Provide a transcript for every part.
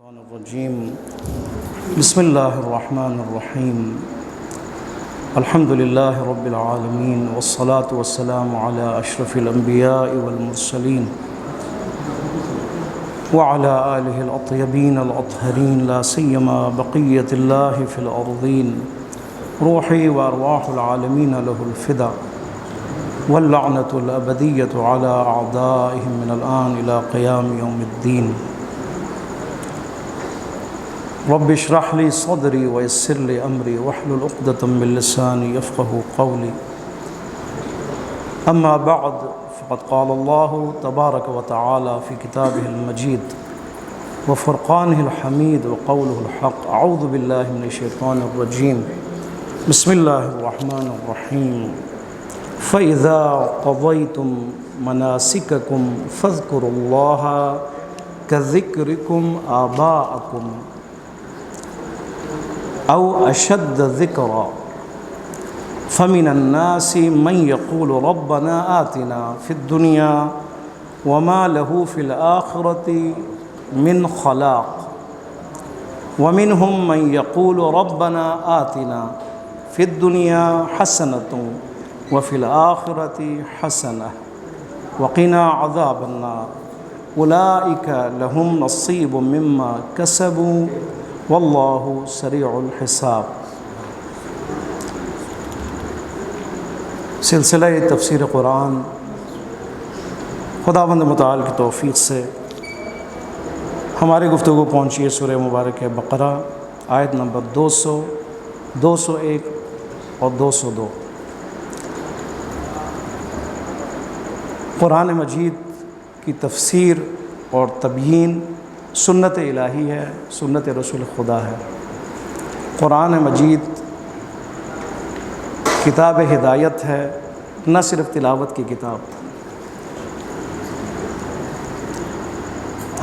الشيطان الرجيم بسم الله الرحمن الرحيم الحمد لله رب العالمين والصلاة والسلام على أشرف الأنبياء والمرسلين وعلى آله الأطيبين الأطهرين لا سيما بقية الله في الأرضين روحي وأرواح العالمين له الفداء واللعنة الأبدية على أعدائهم من الآن إلى قيام يوم الدين رب اشرح لي صدري ويسر لي أمري واحلل عقدة من لساني يفقهوا قولي أما بعد فقد قال الله تبارك وتعالى في كتابه المجيد وفرقانه الحميد وقوله الحق أعوذ بالله من الشيطان الرجيم بسم الله الرحمن الرحيم فإذا قضيتم مناسككم فاذكروا الله كذكركم آباءكم أو أشد ذكرا فمن الناس من يقول ربنا آتنا في الدنيا وما له في الآخرة من خلاق ومنهم من يقول ربنا آتنا في الدنيا حسنة وفي الآخرة حسنة وقنا عذاب النار أولئك لهم نصيب مما كسبوا واللہ سریع الحساب۔ سلسلہ تفسیر قرآن خداوند متعال کی توفیق سے ہماری گفتگو پہنچی ہے سورہ مبارک بقرہ آیت نمبر 200، 201 اور 202۔ قرآن مجید کی تفسیر اور تبیین سنت الہی ہے، سنت رسول خدا ہے۔ قرآن مجید کتاب ہدایت ہے، نہ صرف تلاوت کی کتاب۔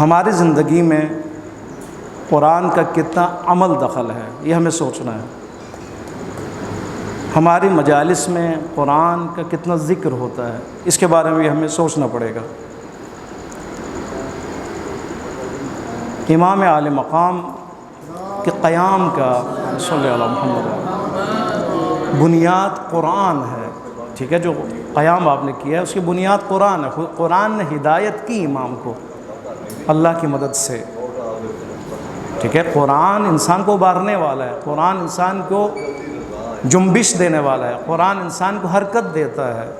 ہماری زندگی میں قرآن کا کتنا عمل دخل ہے یہ ہمیں سوچنا ہے۔ ہماری مجالس میں قرآن کا کتنا ذکر ہوتا ہے اس کے بارے میں بھی ہمیں سوچنا پڑے گا۔ امام عالی مقام کے قیام کا صلی اللہ محمد بنیاد قرآن ہے، ٹھیک ہے، جو قیام آپ نے کیا ہے اس کی بنیاد قرآن ہے۔ قرآن نے ہدایت کی امام کو اللہ کی مدد سے، ٹھیک ہے۔ قرآن انسان کو ابھارنے والا ہے، قرآن انسان کو جنبش دینے والا ہے، قرآن انسان کو حرکت دیتا ہے،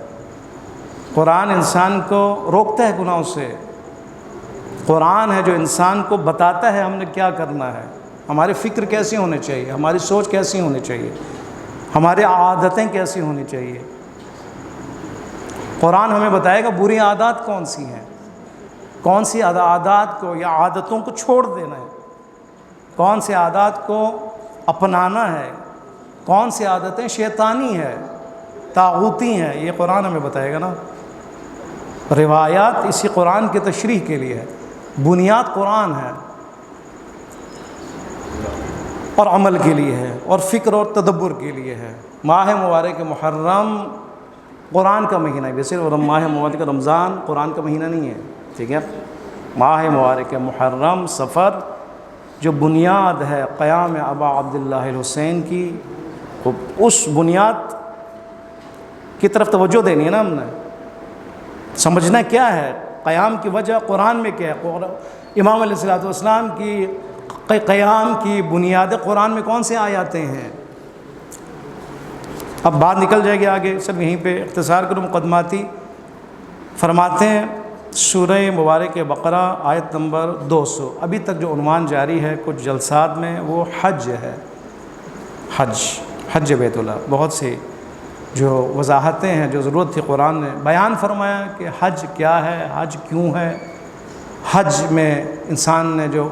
قرآن انسان کو روکتا ہے گناہوں سے۔ قرآن ہے جو انسان کو بتاتا ہے ہم نے کیا کرنا ہے، ہماری فکر کیسی ہونی چاہیے، ہماری سوچ کیسی ہونی چاہیے، ہماری عادتیں کیسی ہونی چاہیے۔ قرآن ہمیں بتائے گا بری عادات کون سی ہیں، کون سی عادات کو یا عادتوں کو چھوڑ دینا ہے، کون سی عادات کو اپنانا ہے، کون سی عادتیں شیطانی ہے، طاغوتی ہیں، یہ قرآن ہمیں بتائے گا نا۔ روایات اسی قرآن کی تشریح کے لیے ہے، بنیاد قرآن ہے اور عمل کے لیے ہے اور فکر اور تدبر کے لیے ہے۔ ماہ مبارک محرم قرآن کا مہینہ ہے، ویسے ماہ مبارک رمضان قرآن کا مہینہ نہیں ہے، ٹھیک ہے۔ ماہ مبارک محرم سفر جو بنیاد ہے قیام ابا عبداللہ الحسین کی، اس بنیاد کی طرف توجہ دینی ہے نا، ہم نے سمجھنا کیا ہے قیام کی وجہ قرآن میں کیا ہے۔ امام علیہ السلام کی قیام کی بنیاد قرآن میں کون سے آیاتیں ہیں، اب بات نکل جائے گی آگے، سب یہیں پہ اختصار کروں مقدماتی۔ فرماتے ہیں سورہ مبارک بقرہ آیت نمبر 200، ابھی تک جو عنوان جاری ہے کچھ جلسات میں وہ حج ہے، حج بیت اللہ۔ بہت سی جو وضاحتیں ہیں جو ضرورت تھی قرآن نے بیان فرمایا کہ حج کیا ہے، حج کیوں ہے، حج میں انسان نے جو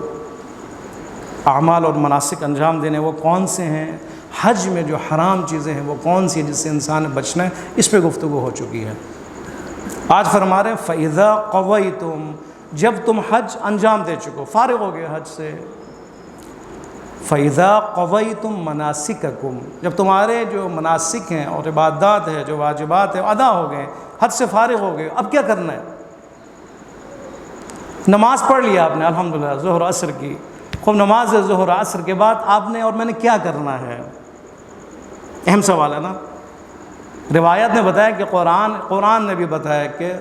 اعمال اور مناسک انجام دینے وہ کون سے ہیں، حج میں جو حرام چیزیں ہیں وہ کون سی ہیں جس سے انسان نے بچنا ہے، اس پہ گفتگو ہو چکی ہے۔ آج فرما رہے ہیں فَإِذَا قَضَيْتُمْ، جب تم حج انجام دے چکو، فارغ ہو گئے حج سے۔ فَإِذَا قَضَيْتُمْ مَنَاسِكَكُمْ، جب تمہارے جو مناسک ہیں اور عبادات ہیں، جو واجبات ہیں ادا ہو گئے، حج سے فارغ ہو گئے، اب کیا کرنا ہے؟ نماز پڑھ لیا آپ نے الحمدللہ ظہر عصر کی، خوب نماز ظہر عصر کے بعد آپ نے اور میں نے کیا کرنا ہے؟ اہم سوال ہے نا۔ روایت نے بتایا کہ قرآن نے بھی بتایا کہ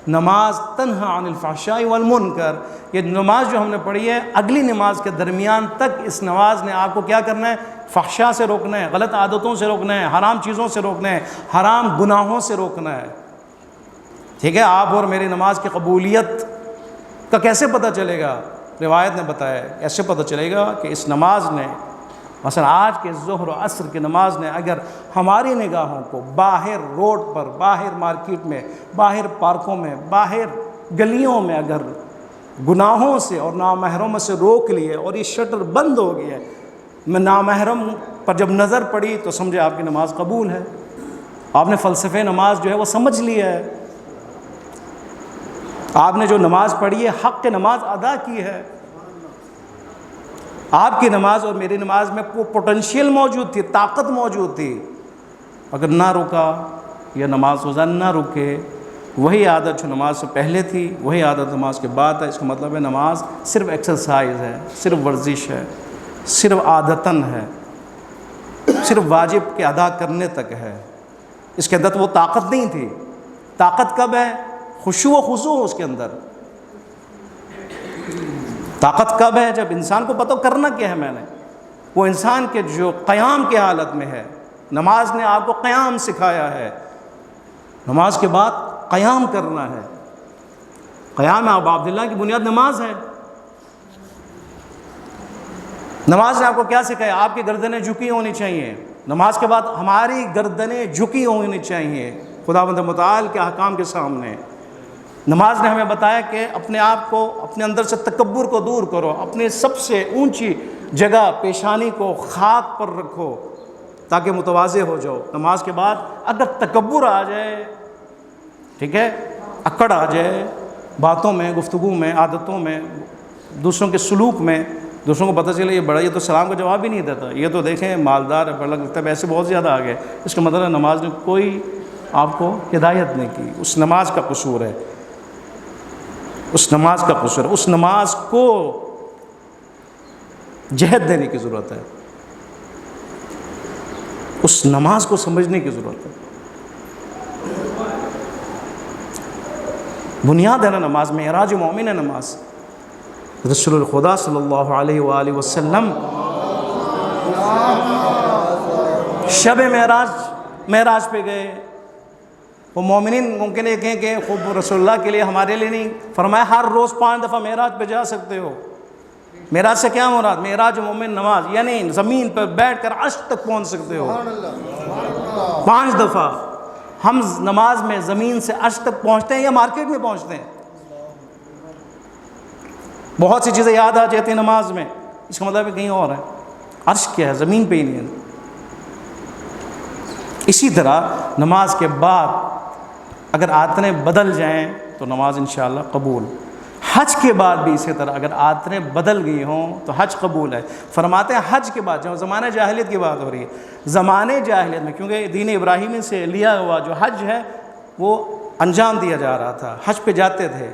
نماز تنہا عن الفحشاء والمنکر، یہ نماز جو ہم نے پڑھی ہے اگلی نماز کے درمیان تک اس نماز نے آپ کو کیا کرنا ہے؟ فحشاء سے روکنا ہے، غلط عادتوں سے روکنا ہے، حرام چیزوں سے روکنا ہے، حرام گناہوں سے روکنا ہے۔ ٹھیک ہے، آپ اور میری نماز کی قبولیت کا کیسے پتہ چلے گا؟ روایت نے بتایا ایسے پتہ چلے گا کہ اس نماز نے، مثلا آج کے ظہر و عصر کی نماز نے اگر ہماری نگاہوں کو باہر روڈ پر، باہر مارکیٹ میں، باہر پارکوں میں، باہر گلیوں میں اگر گناہوں سے اور نامحرموں سے روک لیے اور یہ شٹر بند ہو گیا ہے، میں نامحرم پر جب نظر پڑی تو سمجھے آپ کی نماز قبول ہے، آپ نے فلسفے نماز جو ہے وہ سمجھ لیا ہے، آپ نے جو نماز پڑھی ہے حق نماز ادا کی ہے۔ آپ کی نماز اور میری نماز میں وہ پوٹنشیل موجود تھی، طاقت موجود تھی، اگر نہ رکا یا نماز روزانہ نہ رکے، وہی عادت جو نماز سے پہلے تھی وہی عادت نماز کے بعد ہے، اس کا مطلب ہے نماز صرف ایکسرسائز ہے، صرف ورزش ہے، صرف عادتاً ہے، صرف واجب کے ادا کرنے تک ہے، اس کے اندر وہ طاقت نہیں تھی۔ طاقت کب ہے؟ خشوع و خضوع اس کے اندر۔ طاقت کب ہے؟ جب انسان کو پتہ کرنا کیا ہے میں نے، وہ انسان کے جو قیام کی حالت میں ہے۔ نماز نے آپ کو قیام سکھایا ہے، نماز کے بعد قیام کرنا ہے۔ قیام ابا عبداللہ کی بنیاد نماز ہے۔ نماز نے آپ کو کیا سکھایا؟ آپ کی گردنیں جھکی ہونی چاہیے، نماز کے بعد ہماری گردنیں جھکی ہونی چاہیے خداوند متعال کے احکام کے سامنے۔ نماز نے ہمیں بتایا کہ اپنے آپ کو، اپنے اندر سے تکبر کو دور کرو، اپنے سب سے اونچی جگہ پیشانی کو خاک پر رکھو تاکہ متواضع ہو جاؤ۔ نماز کے بعد اگر تکبر آ جائے، ٹھیک ہے، اکڑ آ جائے باتوں میں، گفتگو میں، عادتوں میں، دوسروں کے سلوک میں، دوسروں کو پتہ چلے یہ بڑا، یہ تو سلام کا جواب ہی نہیں دیتا، یہ تو دیکھیں مالدار ہے، بڑا لگتا ہے، ایسے بہت زیادہ آ گئے، اس کا مطلب ہے نماز نے کوئی آپ کو ہدایت نہیں کی، اس نماز کا قصور ہے، اس نماز کا قصور ہے۔ اس نماز کو جہد دینے کی ضرورت ہے، اس نماز کو سمجھنے کی ضرورت ہے۔ بنیاد ہے نا نماز، معراج مومن ہے نماز۔ رسول الخدا صلی اللہ علیہ وآلہ وسلم شب معراج پہ گئے، وہ مومنین ممکن ہے کہیں کہ خوب رسول اللہ کے لیے، ہمارے لیے نہیں، فرمایا ہر روز 5 دفعہ معراج پہ جا سکتے ہو۔ معراج سے کیا مراد؟ معراج مومن نماز، یعنی زمین پر بیٹھ کر عرش تک پہنچ سکتے ہو 5 دفعہ۔ ہم نماز میں زمین سے عرش تک پہنچتے ہیں یا مارکیٹ میں پہنچتے ہیں؟ بہت سی چیزیں یاد آ جاتی ہیں نماز میں، اس کا مطلب ہے کہیں اور ہے، عرش کیا ہے؟ زمین پہ ہی نہیں ہے۔ اسی طرح نماز کے بعد اگر عادتیں بدل جائیں تو نماز انشاءاللہ قبول۔ حج کے بعد بھی اسی طرح اگر عادتیں بدل گئی ہوں تو حج قبول ہے۔ فرماتے ہیں حج کے بعد، جو زمانہ جاہلیت کی بات ہو رہی ہے، زمانے جاہلیت میں کیونکہ دین ابراہیمی سے لیا ہوا جو حج ہے وہ انجام دیا جا رہا تھا، حج پہ جاتے تھے،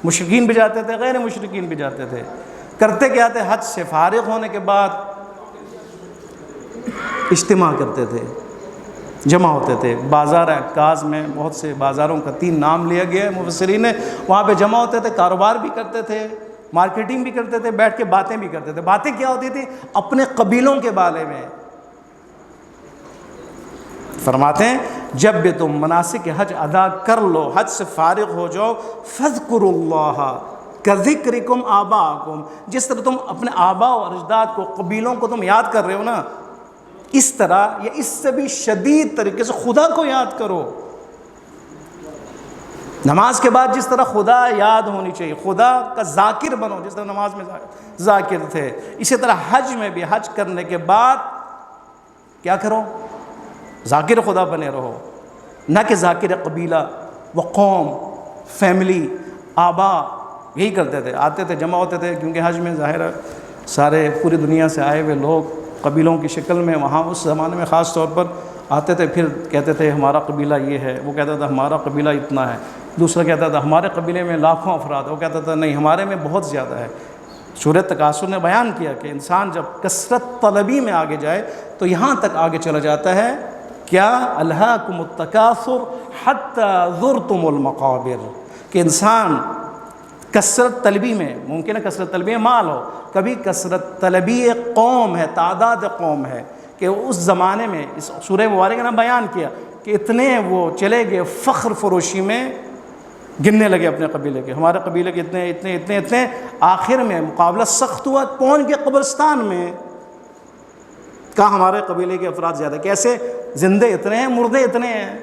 مشرکین بھی جاتے تھے، غیر مشرکین بھی جاتے تھے۔ کرتے کیا تھے؟ حج سے فارغ ہونے کے بعد اجتماع کرتے تھے، جمع ہوتے تھے۔ بازار عکاظ میں بہت سے بازاروں کا 3 نام لیا گیا ہے مفسرین نے، وہاں پہ جمع ہوتے تھے، کاروبار بھی کرتے تھے، مارکیٹنگ بھی کرتے تھے، بیٹھ کے باتیں بھی کرتے تھے۔ باتیں کیا ہوتی تھی؟ اپنے قبیلوں کے بارے میں۔ فرماتے ہیں جب بھی تم مناسک حج ادا کر لو، حج سے فارغ ہو جاؤ، فاذکروا اللہ کذکرکم آباءکم، جس طرح تم اپنے آباء اور اجداد کو، قبیلوں کو تم یاد کر رہے ہو نا، اس طرح یا اس سے بھی شدید طریقے سے خدا کو یاد کرو۔ نماز کے بعد جس طرح خدا یاد ہونی چاہیے، خدا کا ذاکر بنو، جس طرح نماز میں ذاکر تھے، اسی طرح حج میں بھی حج کرنے کے بعد کیا کرو؟ ذاکر خدا بنے رہو، نہ کہ ذاکر قبیلہ و قوم، فیملی، آبا۔ یہی کرتے تھے، آتے تھے، جمع ہوتے تھے، کیونکہ حج میں ظاہر ہے سارے پوری دنیا سے آئے ہوئے لوگ قبیلوں کی شکل میں وہاں اس زمانے میں خاص طور پر آتے تھے، پھر کہتے تھے ہمارا قبیلہ یہ ہے، وہ کہتا تھا ہمارا قبیلہ اتنا ہے، دوسرا کہتا تھا ہمارے قبیلے میں لاکھوں افراد، وہ کہتا تھا نہیں ہمارے میں بہت زیادہ ہے۔ سورہ تکاثر نے بیان کیا کہ انسان جب کثرت طلبی میں آگے جائے تو یہاں تک آگے چلا جاتا ہے، کیا الہاکم التکاثر حتی زرتم المقابر، کہ انسان کثرت طلبی میں، ممکن ہے کثرت طلبی میں مال ہو، کبھی کثرت طلبی قوم ہے، تعداد قوم ہے، کہ اس زمانے میں اس سورہ مبارکہ نے بیان کیا کہ اتنے وہ چلے گئے فخر فروشی میں، گننے لگے اپنے قبیلے کے، ہمارے قبیلے کے اتنے اتنے اتنے اتنے، آخر میں مقابلہ سخت ہوا، پہنچ گئے قبرستان میں، کہا ہمارے قبیلے کے افراد زیادہ، کیسے؟ زندے اتنے ہیں، مردے اتنے ہیں،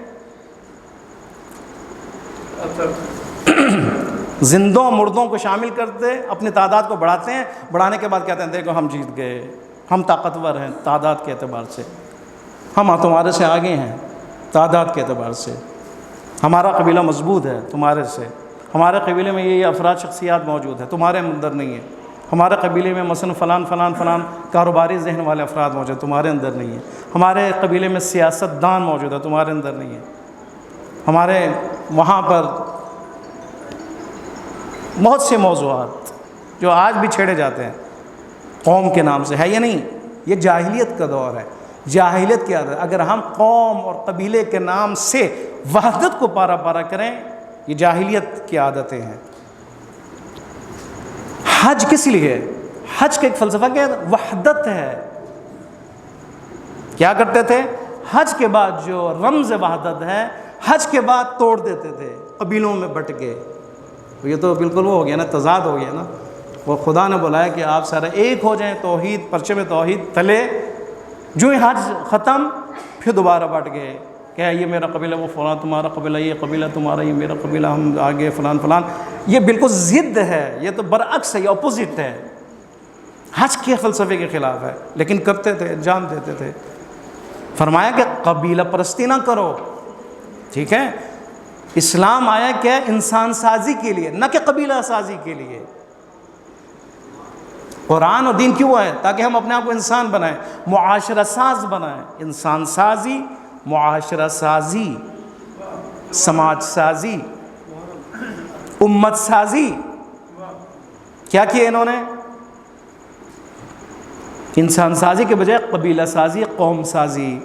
زندوں مردوں کو شامل کرتے، اپنی تعداد کو بڑھاتے ہیں، بڑھانے کے بعد کہتے ہیں دیکھو ہم جیت گئے، ہم طاقتور ہیں تعداد کے اعتبار سے، ہم تمہارے سے آگے ہیں تعداد کے اعتبار سے، ہمارا قبیلہ مضبوط ہے تمہارے سے، ہمارے قبیلے میں یہ افراد شخصیات موجود ہیں تمہارے اندر نہیں ہے، ہمارے قبیلے میں مثلا فلان فلان فلان کاروباری ذہن والے افراد موجود ہیں تمہارے اندر نہیں ہے، ہمارے قبیلے میں سیاست دان موجود ہے تمہارے اندر نہیں ہے، ہمارے وہاں پر بہت سے موضوعات جو آج بھی چھیڑے جاتے ہیں قوم کے نام سے، ہے یا نہیں؟ یہ جاہلیت کا دور ہے، جاہلیت کی عادت، اگر ہم قوم اور قبیلے کے نام سے وحدت کو پارا پارا کریں، یہ جاہلیت کی عادتیں ہیں۔ حج کس لیے؟ حج کا ایک فلسفہ کیا ہے؟ وحدت ہے۔ کیا کرتے تھے؟ حج کے بعد جو رمز وحدت ہے، حج کے بعد توڑ دیتے تھے، قبیلوں میں بٹ گئے، یہ تو بالکل وہ ہو گیا نا، تضاد ہو گیا نا، وہ خدا نے بلایا کہ آپ سارے ایک ہو جائیں، توحید، پرچم توحید تلے، جو ہی حج ختم پھر دوبارہ بٹ گئے کہ یہ میرا قبیلہ، وہ فلاں تمہارا قبیلہ، یہ قبیلہ تمہارا، یہ میرا قبیلہ، ہم آگے فلان فلان، یہ بالکل ضد ہے، یہ تو برعکس ہے، یہ اپوزٹ ہے، حج کے فلسفے کے خلاف ہے، لیکن کرتے تھے، جان دیتے تھے۔ فرمایا کہ قبیلہ پرستی نہ کرو، ٹھیک ہے؟ اسلام آیا کیا؟ انسان سازی کے لیے، نہ کہ قبیلہ سازی کے لیے۔ قرآن اور دین کیوں ہے؟ تاکہ ہم اپنے آپ کو انسان بنائیں، معاشرہ ساز بنائیں، انسان سازی، معاشرہ سازی، سماج سازی، امت سازی۔ کیا کیا انہوں نے؟ انسان سازی کے بجائے قبیلہ سازی، قوم سازی،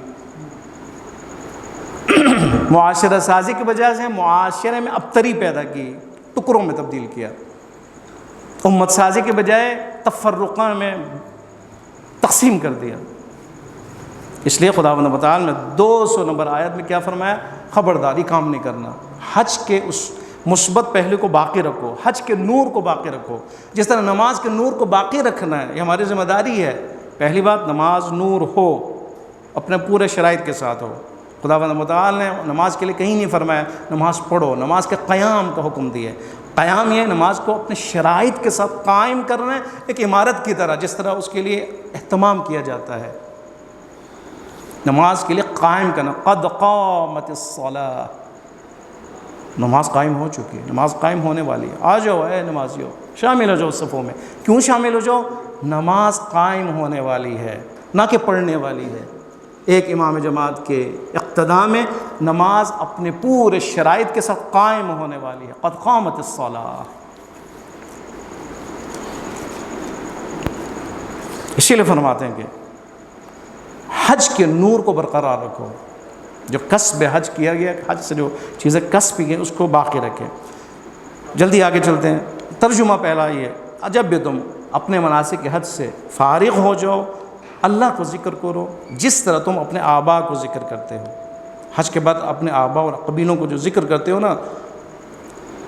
معاشرہ سازی کے بجائے سے معاشرے میں ابتری پیدا کی، ٹکڑوں میں تبدیل کیا، امت سازی کے بجائے تفرقہ میں تقسیم کر دیا۔ اس لیے خداوند متعال نے 200 نمبر آیت میں کیا فرمایا؟ خبرداری کام نہیں کرنا، حج کے اس مثبت پہلو کو باقی رکھو، حج کے نور کو باقی رکھو، جس طرح نماز کے نور کو باقی رکھنا ہے، یہ ہماری ذمہ داری ہے۔ پہلی بات، نماز نور ہو، اپنے پورے شرائط کے ساتھ ہو۔ خداوند متعال نے نماز کے لیے کہیں نہیں فرمایا نماز پڑھو، نماز کے قیام کا حکم دیا ہے۔ قیام یہ نماز کو اپنے شرائط کے ساتھ قائم کرنا ہے، ایک عمارت کی طرح، جس طرح اس کے لیے اہتمام کیا جاتا ہے، نماز کے لیے قائم کرنا۔ قد قامت الصلاۃ، نماز قائم ہو چکی ہے، نماز قائم ہونے والی ہے، آ جاؤ اے نمازیو، شامل ہو جاؤ صفوں میں۔ کیوں شامل ہو جاؤ؟ نماز قائم ہونے والی ہے، نہ کہ پڑھنے والی ہے۔ ایک امام جماعت کے اقتداء میں نماز اپنے پورے شرائط کے ساتھ قائم ہونے والی ہے۔ قد قامت الصلاۃ، اسی لیے فرماتے ہیں کہ حج کے نور کو برقرار رکھو، جو کسب حج کیا گیا، حج سے جو چیزیں کسب کی گئی اس کو باقی رکھیں۔ جلدی آگے چلتے ہیں۔ ترجمہ پہلا یہ، جب بھی تم اپنے مناسک کے حج سے فارغ ہو جاؤ، اللہ کو ذکر کرو جس طرح تم اپنے آبا کو ذکر کرتے ہو۔ حج کے بعد اپنے آبا اور قبیلوں کو جو ذکر کرتے ہو نا،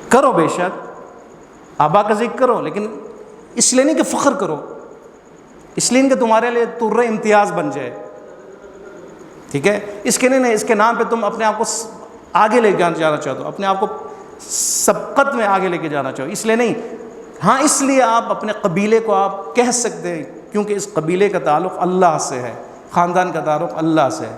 کرو، بے شک آبا کا ذکر کرو، لیکن اس لیے نہیں کہ فخر کرو، اس لیے نہیں کہ تمہارے لیے طر امتیاز بن جائے، ٹھیک ہے؟ اس کے نہیں، اس کے نام پہ تم اپنے آپ کو آگے لے کے جانا چاہتے ہو، اپنے آپ کو سبقت میں آگے لے کے جانا چاہو، اس لیے نہیں۔ ہاں، اس لیے آپ اپنے قبیلے کو آپ کہہ سکتے ہیں، کیونکہ اس قبیلے کا تعلق اللہ سے ہے، خاندان کا تعلق اللہ سے ہے۔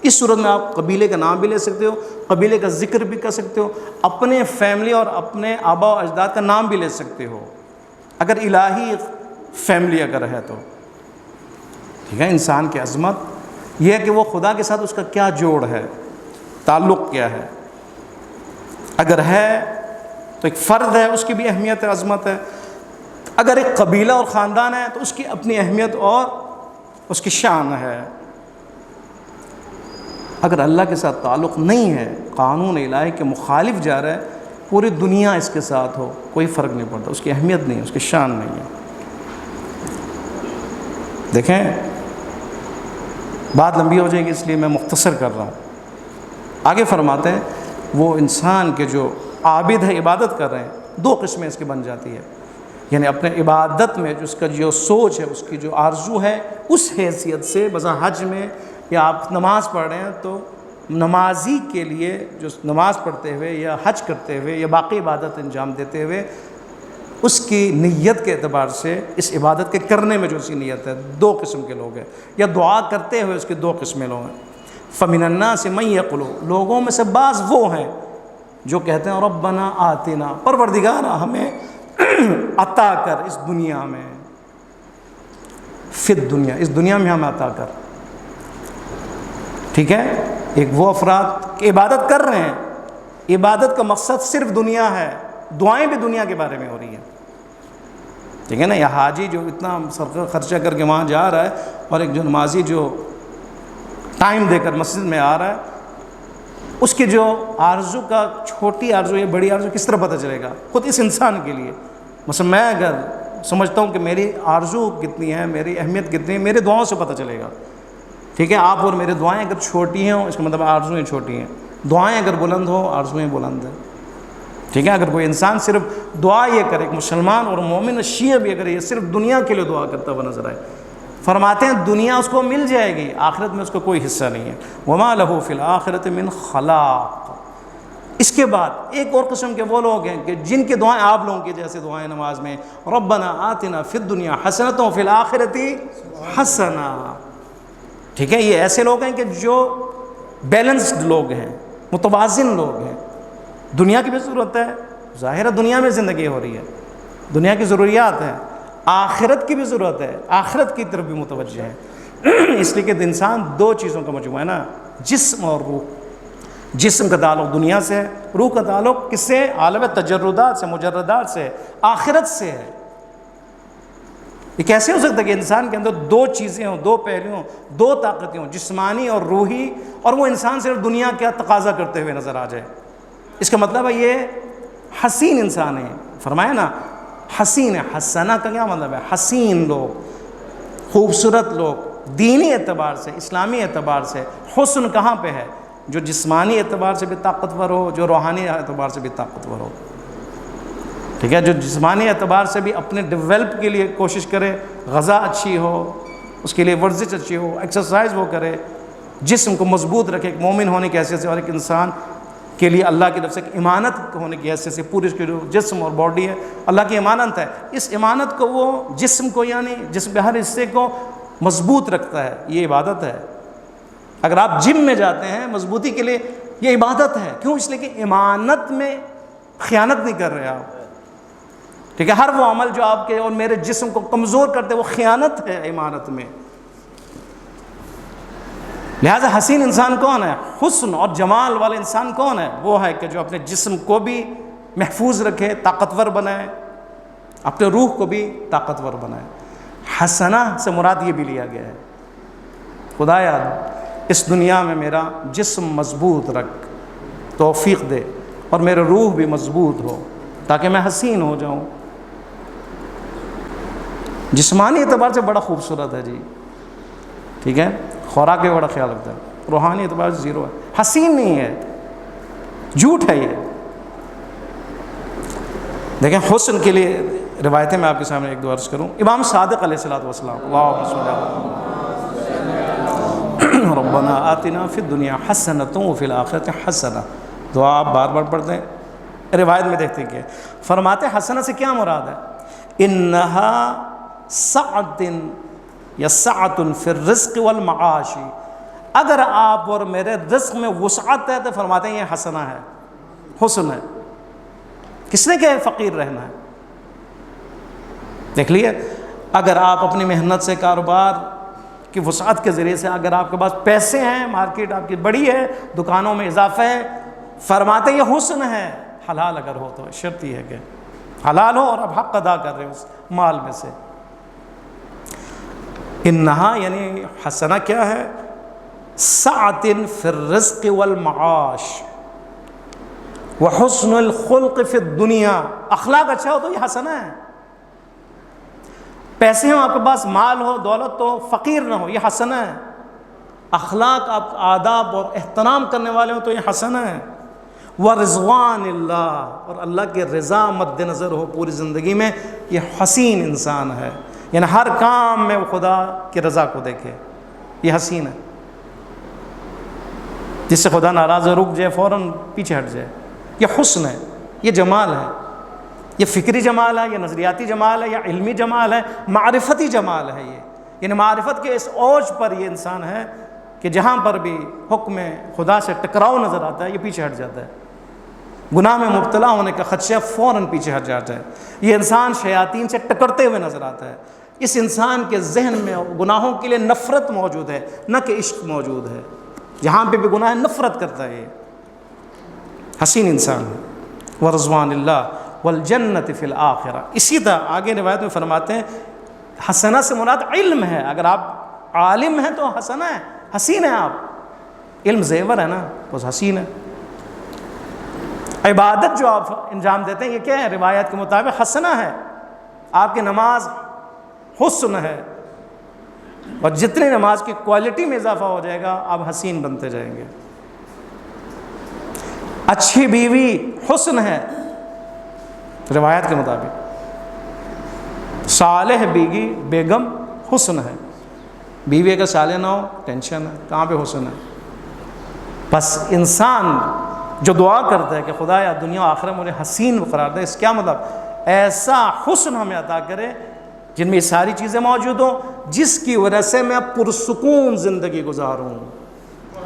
اس صورت میں آپ قبیلے کا نام بھی لے سکتے ہو، قبیلے کا ذکر بھی کر سکتے ہو، اپنے فیملی اور اپنے آبا و اجداد کا نام بھی لے سکتے ہو، اگر الہی فیملی اگر ہے تو، ٹھیک ہے؟ انسان کی عظمت یہ ہے کہ وہ خدا کے ساتھ اس کا کیا جوڑ ہے، تعلق کیا ہے۔ اگر ہے تو ایک فرد ہے، اس کی بھی اہمیت ہے، عظمت ہے، اگر ایک قبیلہ اور خاندان ہے تو اس کی اپنی اہمیت اور اس کی شان ہے. اگر اللہ کے ساتھ تعلق نہیں ہے، قانون الہی کے مخالف جا رہا ہے، پوری دنیا اس کے ساتھ ہو، کوئی فرق نہیں پڑتا، اس کی اہمیت نہیں ہے، اس کی شان نہیں ہے. دیکھیں بات لمبی ہو جائے گی اس لیے میں مختصر کر رہا ہوں. آگے فرماتے ہیں وہ انسان کے جو عابد ہے، عبادت کر رہے ہیں، دو قسمیں اس کی بن جاتی ہے. یعنی اپنے عبادت میں جو اس کا جو سوچ ہے، اس کی جو آرزو ہے، اس حیثیت سے مثلا حج میں یا آپ نماز پڑھ رہے ہیں تو نمازی کے لیے جو نماز پڑھتے ہوئے یا حج کرتے ہوئے یا باقی عبادت انجام دیتے ہوئے اس کی نیت کے اعتبار سے، اس عبادت کے کرنے میں جو اس کی نیت ہے، دو قسم کے لوگ ہیں. یا دعا کرتے ہوئے اس کے دو قسمیں لوگ ہیں. فَمِنَ النَّاسِ مَن يَقُولُ، لوگوں میں سے بعض وہ ہیں جو کہتے ہیں ربنا آتنا، پروردگارا ہمیں عطا کر اس دنیا میں، فی الدنیا، اس دنیا میں ہمیں عطا کر. ٹھیک ہے، ایک وہ افراد عبادت کر رہے ہیں، عبادت کا مقصد صرف دنیا ہے، دعائیں بھی دنیا کے بارے میں ہو رہی ہیں. ٹھیک ہے نا، یہ حاجی جو اتنا خرچہ کر کے وہاں جا رہا ہے اور ایک جو نمازی جو ٹائم دے کر مسجد میں آ رہا ہے، اس کی جو آرزو کا چھوٹی آرزو یا بڑی آرزو کس طرح پتہ چلے گا؟ خود اس انسان کے لیے. مثلا میں اگر سمجھتا ہوں کہ میری آرزو کتنی ہے، میری اہمیت کتنی ہے، میرے دعاؤں سے پتہ چلے گا. ٹھیک ہے، آپ اور میرے دعائیں اگر چھوٹی ہوں اس کا مطلب آرزویں چھوٹی ہیں، دعائیں اگر بلند ہوں آرزویں بلند ہیں. ٹھیک ہے، اگر کوئی انسان صرف دعا یہ کرے، ایک مسلمان اور مومن شیعہ بھی اگر یہ صرف دنیا کے لیے دعا کرتا ہوا نظر آئے، فرماتے ہیں دنیا اس کو مل جائے گی، آخرت میں اس کو کوئی حصہ نہیں ہے. وَمَا لَهُ فِي الْآخِرَةِ مِنْ خَلَاقٍ. اس کے بعد ایک اور قسم کے وہ لوگ ہیں کہ جن کی دعائیں آپ لوگوں کی جیسے دعائیں نماز میں ربنا آتنا فی الدنیا حسنۃ وفی الآخرۃ حسنہ. ٹھیک ہے، یہ ایسے لوگ ہیں کہ جو بیلنسڈ لوگ ہیں، متوازن لوگ ہیں. دنیا کی بھی ضرورت ہے، ظاہر ہے دنیا میں زندگی ہو رہی ہے، دنیا کی ضروریات ہیں، آخرت کی بھی ضرورت ہے، آخرت کی طرف بھی متوجہ ہے. اس لیے کہ انسان دو چیزوں کا مجموعہ ہے نا، جسم اور روح. جسم کا تعلق دنیا سے ہے، روح کا تعلق کس سے؟ عالم تجردات سے، مجردات سے، آخرت سے ہے. یہ کیسے ہو سکتا ہے کہ انسان کے اندر دو چیزیں ہوں، دو پہلو ہوں، دو طاقتیں ہوں، جسمانی اور روحی، اور وہ انسان صرف دنیا کا تقاضا کرتے ہوئے نظر آ جائے؟ اس کا مطلب ہے یہ حسین انسان ہے. فرمایا نا حسین ہے. حسنہ کا کیا مطلب ہے؟ حسین لوگ، خوبصورت لوگ. دینی اعتبار سے، اسلامی اعتبار سے حسن کہاں پہ ہے؟ جو جسمانی اعتبار سے بھی طاقتور ہو، جو روحانی اعتبار سے بھی طاقتور ہو. ٹھیک ہے، جو جسمانی اعتبار سے بھی اپنے ڈیولپ کے لیے کوشش کرے، غذا اچھی ہو، اس کے لیے ورزش اچھی ہو، ایکسرسائز وہ کرے، جسم کو مضبوط رکھے ایک مومن ہونے کی حیثیت سے، اور ایک انسان کے لیے اللہ کی طرف سے ایک امانت ہونے کی حیثیت سے پوری اس کی جو جسم اور باڈی ہے اللہ کی امانت ہے. اس امانت کو وہ جسم کو، یعنی جسم کے ہر حصے کو مضبوط رکھتا ہے. یہ عبادت ہے. اگر آپ جم میں جاتے ہیں مضبوطی کے لیے، یہ عبادت ہے. کیوں؟ اس لیے کہ امانت میں خیانت نہیں کر رہے آپ. ٹھیک ہے، ہر وہ عمل جو آپ کے اور میرے جسم کو کمزور کرتے وہ خیانت ہے امانت میں. لہٰذا حسین انسان کون ہے؟ حسن اور جمال والے انسان کون ہے؟ وہ ہے کہ جو اپنے جسم کو بھی محفوظ رکھے، طاقتور بنائے، اپنے روح کو بھی طاقتور بنائے. حسنہ سے مراد یہ بھی لیا گیا ہے، خدایا اس دنیا میں میرا جسم مضبوط رکھ، توفیق دے، اور میرا روح بھی مضبوط ہو تاکہ میں حسین ہو جاؤں. جسمانی اعتبار سے بڑا خوبصورت ہے جی. ٹھیک ہے، خوراک کا بڑا خیال رکھتا ہے، روحانی اعتبار سے زیرو ہے، حسین نہیں ہے، جھوٹ ہے یہ. دیکھیں حسن کے لیے روایتیں میں آپ کے سامنے ایک دو عرض کروں. امام صادق علیہ السلام، اللہم صلی ربنا آتنا فی الدنیا حسنۃ وفی الآخرۃ حسنہ. دعا آپ بار بار پڑھتے ہیں، روایت میں دیکھتے ہیں کہ فرماتے حسنہ سے کیا مراد ہے؟ انہا سعۃ یا سعۃ فی الرزق والمعاش. اگر آپ اور میرے رزق میں وسعت ہے تو فرماتے ہیں یہ حسنہ ہے، حسن ہے. کس نے کہا فقیر رہنا ہے؟ دیکھ لیے، اگر آپ اپنی محنت سے، کاروبار کی وسعت کے ذریعے سے، اگر آپ کے پاس پیسے ہیں، مارکیٹ آپ کی بڑی ہے، دکانوں میں اضافہ ہے، فرماتے یہ حسن ہے. حلال اگر ہو تو شرط یہ ہے کہ حلال ہو اور آپ حق ادا کر رہے ہو اس مال میں سے۔ انہا یعنی حسنہ کیا ہے؟ سعۃ فی الرزق والمعاش وحسن الخلق فی الدنیا، اخلاق اچھا ہو تو یہ حسنہ ہے۔ پیسے ہوں آپ کے پاس، مال ہو، دولت ہو، فقیر نہ ہو، یہ حسنہ ہے۔ اخلاق آپ آداب اور احترام کرنے والے ہوں تو یہ حسنہ ہے۔ ورضوان اللہ، اور اللہ کی رضا مد نظر ہو پوری زندگی میں، یہ حسین انسان ہے۔ یعنی ہر کام میں وہ خدا کی رضا کو دیکھے، یہ حسین ہے۔ جس سے خدا ناراض ہے رک جائے، فوراً پیچھے ہٹ جائے، یہ حسن ہے، یہ جمال ہے۔ یہ فکری جمال ہے، یہ نظریاتی جمال ہے، یا علمی جمال ہے، معرفتی جمال ہے یہ۔ یعنی معرفت کے اس اوج پر یہ انسان ہے کہ جہاں پر بھی حکم خدا سے ٹکراؤ نظر آتا ہے یہ پیچھے ہٹ جاتا ہے، گناہ میں مبتلا ہونے کا خدشہ فوراً پیچھے ہٹ جاتا ہے۔ یہ انسان شیاطین سے ٹکرتے ہوئے نظر آتا ہے۔ اس انسان کے ذہن میں گناہوں کے لیے نفرت موجود ہے، نہ کہ عشق موجود ہے۔ جہاں پہ بھی گناہ ہے نفرت کرتا ہے، یہ حسین انسان ہے۔ ورضوان اللہ والجنت فی الآخرہ۔ اسی طرح آگے روایت میں فرماتے ہیں حسنہ سے مراد علم ہے۔ اگر آپ عالم ہیں تو حسنہ ہے، حسین ہے آپ۔ علم زیور ہے نا، بس حسین ہے۔ عبادت جو آپ انجام دیتے ہیں یہ کیا ہے؟ روایت کے مطابق حسنہ ہے۔ آپ کی نماز حسن ہے، اور جتنی نماز کی کوالٹی میں اضافہ ہو جائے گا آپ حسین بنتے جائیں گے۔ اچھی بیوی حسن ہے روایت کے مطابق، صالح بیگم حسن ہے۔ بیوی اگر صالح نہ ہو ٹینشن ہے، کہاں پہ حسن ہے؟ بس انسان جو دعا کرتا ہے کہ خدا یا دنیا و آخرت مجھے حسین قرار دے، اس کیا مطلب؟ ایسا حسن ہمیں عطا کرے جن میں یہ ساری چیزیں موجود ہوں، جس کی وجہ سے میں پرسکون زندگی گزاروں،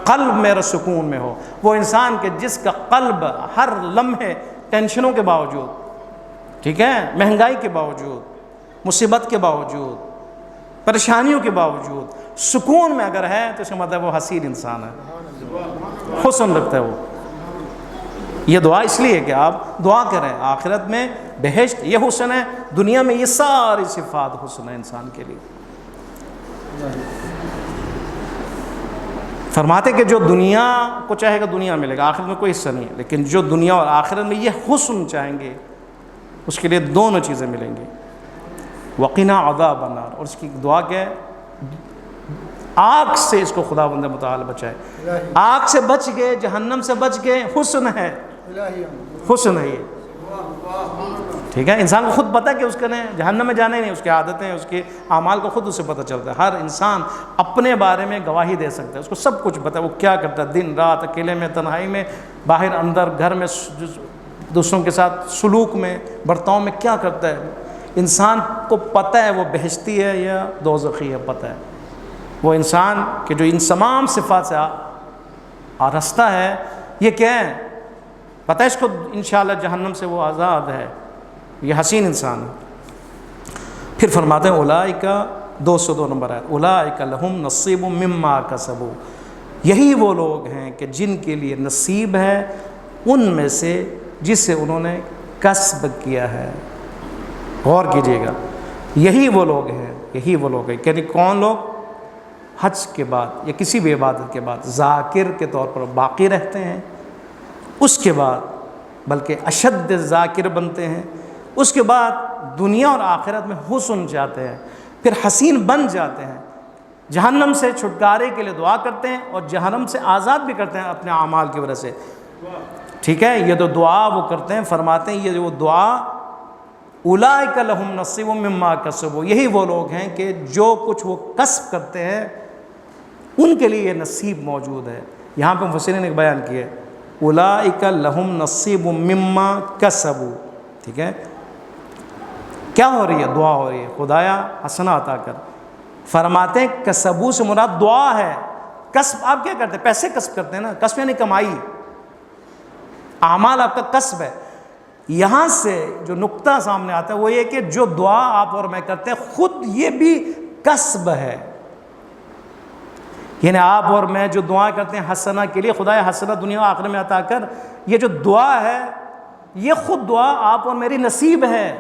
قلب میرا سکون میں ہو۔ وہ انسان کہ جس کا قلب ہر لمحے ٹینشنوں کے باوجود، ٹھیک ہے، مہنگائی کے باوجود، مصیبت کے باوجود، پریشانیوں کے باوجود سکون میں اگر ہے تو اس کا مطلب وہ حسین انسان ہے، حسن رکھتا ہے وہ۔ یہ دعا اس لیے کہ آپ دعا کریں آخرت میں بہشت، یہ حسن ہے، دنیا میں یہ ساری صفات حسن ہے انسان کے لیے۔ فرماتے کہ جو دنیا کو چاہے گا دنیا ملے گا، آخرت میں کوئی حصہ نہیں ہے، لیکن جو دنیا اور آخرت میں یہ حسن چاہیں گے اس کے لیے دونوں چیزیں ملیں گی۔ وقنا عذاب النار، اور اس کی دعا کیا ہے؟ آگ سے اس کو خدا بند متعال بچائے۔ آگ سے بچ گئے، جہنم سے بچ گئے، حسن ہے، حسن ہے یہ، ٹھیک ہے۔ انسان کو خود پتہ ہے کہ اس کا جہنم میں جانا ہی نہیں، اس کی عادتیں، اس کے اعمال کو خود اسے پتہ چلتا ہے۔ ہر انسان اپنے بارے میں گواہی دے سکتا ہے، اس کو سب کچھ پتہ ہے وہ کیا کرتا ہے، دن رات، اکیلے میں، تنہائی میں، باہر اندر، گھر میں، دوسروں کے ساتھ سلوک میں، برتاؤ میں کیا کرتا ہے۔ انسان کو پتہ ہے وہ بہشتی ہے یا دوزخی ہے، پتہ ہے۔ وہ انسان کہ جو ان تمام صفات سے آراستہ ہے، یہ کیا ہے؟ پتہ ہے اس کو انشاءاللہ جہنم سے وہ آزاد ہے، یہ حسین انسان ہے۔ پھر فرماتے ہیں اولئک، 202 نمبر ہے، اولئک لہم نصیب مما کسبوا، یہی وہ لوگ ہیں کہ جن کے لیے نصیب ہے ان میں سے جسے انہوں نے کسب کیا ہے۔ غور کیجئے گا، یہی وہ لوگ ہیں، یہی وہ لوگ ہیں، یعنی کون لوگ؟ حج کے بعد یا کسی بھی عبادت کے بعد ذاکر کے طور پر باقی رہتے ہیں، اس کے بعد بلکہ اشد ذاکر بنتے ہیں، اس کے بعد دنیا اور آخرت میں حسن چاہتے ہیں، پھر حسین بن جاتے ہیں، جہنم سے چھٹکارے کے لیے دعا کرتے ہیں اور جہنم سے آزاد بھی کرتے ہیں اپنے اعمال کی وجہ سے، ٹھیک ہے۔ یہ تو دعا وہ کرتے ہیں، فرماتے ہیں یہ وہ دعا اولئک لہم نصیب مما کسبوا، یہی وہ لوگ ہیں کہ جو کچھ وہ کسب کرتے ہیں ان کے لیے یہ نصیب موجود ہے۔ یہاں پہ مفسرین نے ایک بیان کیا ہے اولئک لہم نصیب مما کسبوا، ٹھیک ہے۔ کیا ہو رہی ہے؟ دعا ہو رہی ہے، خدایا حسنہ عطا کر۔ فرماتے ہیں کسبو سے مراد دعا ہے۔ کسب آپ کیا کرتے ہیں؟ پیسے کسب کرتے ہیں نا، کسب یعنی کمائی، اعمال آپ کا کسب ہے۔ یہاں سے جو نقطہ سامنے آتا ہے وہ یہ کہ جو دعا آپ اور میں کرتے ہیں خود یہ بھی کسب ہے، یعنی آپ اور میں جو دعا کرتے ہیں حسنہ کے لیے، خدایا حسنہ دنیا و آخرت میں عطا کر، یہ جو دعا ہے یہ خود دعا آپ اور میری نصیب ہے،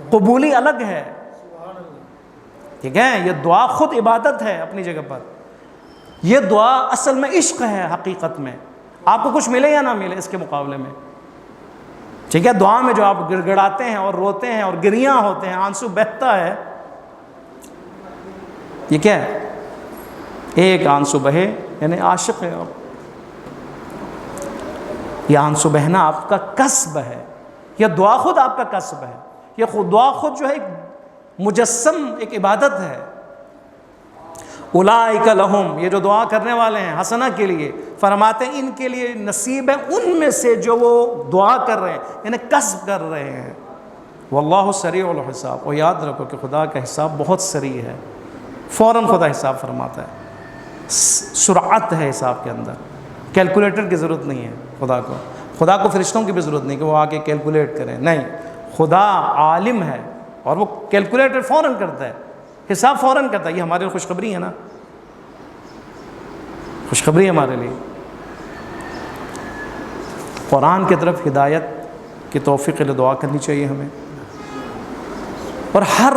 قبولی الگ ہے، ٹھیک ہے؟ یہ دعا خود عبادت ہے اپنی جگہ پر، یہ دعا اصل میں عشق ہے حقیقت میں، آپ کو کچھ ملے یا نہ ملے اس کے مقابلے میں، ٹھیک ہے؟ دعا میں جو آپ گڑ گڑاتے ہیں اور روتے ہیں اور گریاں ہوتے ہیں، آنسو بہتا ہے، یہ کیا ہے؟ ایک آنسو بہے یعنی عاشق ہے آپ، یہ آنسو بہنا آپ کا کسب ہے، یہ دعا خود آپ کا کسب ہے، یہ دعا خود جو ہے ایک مجسم، ایک عبادت ہے۔ اولئک لہم، یہ جو دعا کرنے والے ہیں حسنہ کے لیے، فرماتے ہیں ان کے لیے نصیب ہے ان میں سے جو وہ دعا کر رہے ہیں، یعنی کسب کر رہے ہیں۔ واللہ سریع الحساب، اور یاد رکھو کہ خدا کا حساب بہت سریع ہے، فوراً خدا حساب فرماتا ہے، سرعت ہے حساب کے اندر، کیلکولیٹر کی ضرورت نہیں ہے خدا کو فرشتوں کی بھی ضرورت نہیں کہ وہ آ کے کیلکولیٹ کریں، نہیں، خدا عالم ہے اور وہ کیلکولیٹر فوراً کرتا ہے، حساب فوراً کرتا ہے۔ یہ ہمارے لیے خوشخبری ہے نا، خوشخبری ہمارے لیے۔ قرآن کی طرف ہدایت کی توفیق کے لیے دعا کرنی چاہیے ہمیں، اور ہر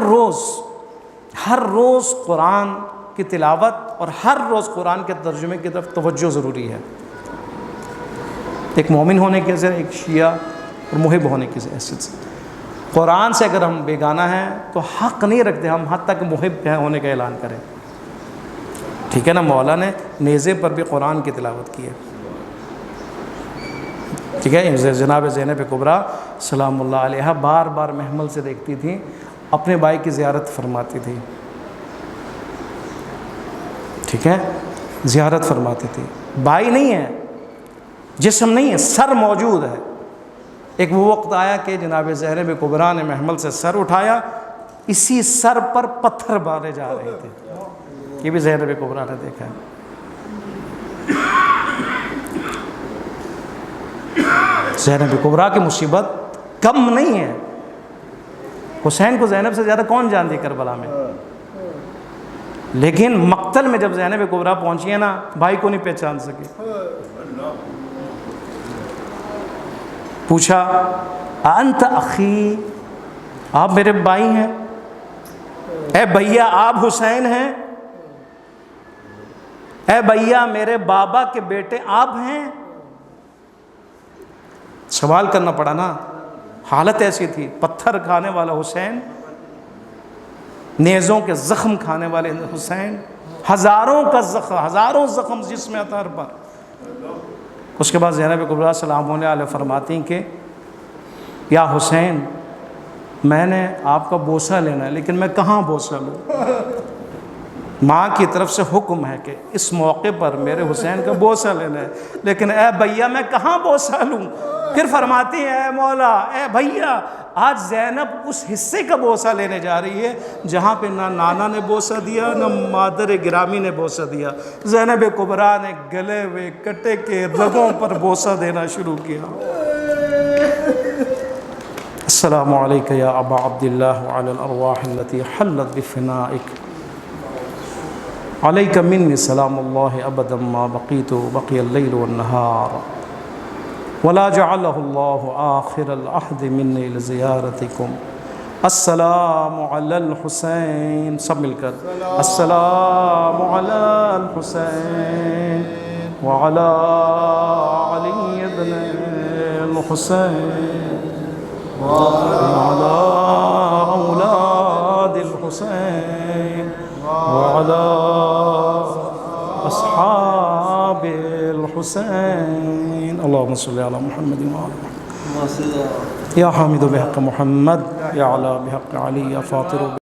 روز قرآن کی تلاوت اور ہر روز قرآن کے ترجمے کی طرف توجہ ضروری ہے، ایک مومن ہونے کے ذریعے، ایک شیعہ اور محب ہونے کی حیثیت سے۔ قرآن سے اگر ہم بیگانہ ہیں تو حق نہیں رکھتے ہم حتیٰ کہ محب ہونے کا اعلان کریں، ٹھیک ہے نا؟ مولا نے نیزے پر بھی قرآن کی تلاوت کی ہے، ٹھیک ہے؟ جناب زینب کبریٰ سلام اللہ علیہا بار بار محمل سے دیکھتی تھیں، اپنے بھائی کی زیارت فرماتی تھی، ٹھیک ہے؟ زیارت فرماتی تھی، بھائی نہیں ہے، جسم نہیں ہے، سر موجود ہے۔ ایک وہ وقت آیا کہ جناب زینب کبریٰ نے محمل سے سر اٹھایا، اسی سر پر پتھر مارے جا رہے تھے، یہ بھی زینب کبریٰ نے دیکھا ہے۔ زینب کبریٰ کی مصیبت کم نہیں ہے، حسین کو زینب سے زیادہ کون جان دی کربلا میں، لیکن مقتل میں جب زینب کبریٰ پہنچی ہے نا، بھائی کو نہیں پہچان سکی، پوچھا انت اخی، آپ میرے بھائی ہیں، اے بھیا آپ حسین ہیں، اے بھیا میرے بابا کے بیٹے آپ ہیں؟ سوال کرنا پڑا نا، حالت ایسی تھی، پتھر کھانے والا حسین، نیزوں کے زخم کھانے والے حسین، ہزاروں زخم جسم اطہر پر۔ اس کے بعد زینب کبریٰ سلام علیہ فرماتی ہیں کہ یا حسین میں نے آپ کا بوسہ لینا ہے، لیکن میں کہاں بوسہ لوں؟ ماں کی طرف سے حکم ہے کہ اس موقع پر میرے حسین کا بوسہ لینا ہے، لیکن اے بھیا میں کہاں بوسہ لوں؟ پھر فرماتی ہیں اے مولا، اے بھیا آج زینب اس حصے کا بوسہ لینے جا رہی ہے جہاں پہ نہ نانا نے بوسہ دیا نہ مادر گرامی نے بوسہ دیا۔ زینب کبریٰ نے گلے ہوئے کٹے کے رگوں پر بوسہ دینا شروع کیا۔ السلام علیکہ یا ابا عبداللہ وعلی الارواح التي حلت بفنائک، علیک منی سلام اللہ ابدا ما بقیت بقی اللیل والنہار، ولا جعلہ اللہ آخر العہد منی لزیارتکم۔ السلام علی الحسین، سب مل کر السلام علی الحسین وعلی علی ابن الحسین وعلى أولاد الحسين وعلى أصحاب الحسين، اللهم صل على محمد وعلى محمد، يا حامد بحق محمد، يا علا بحق علي، يا فاطر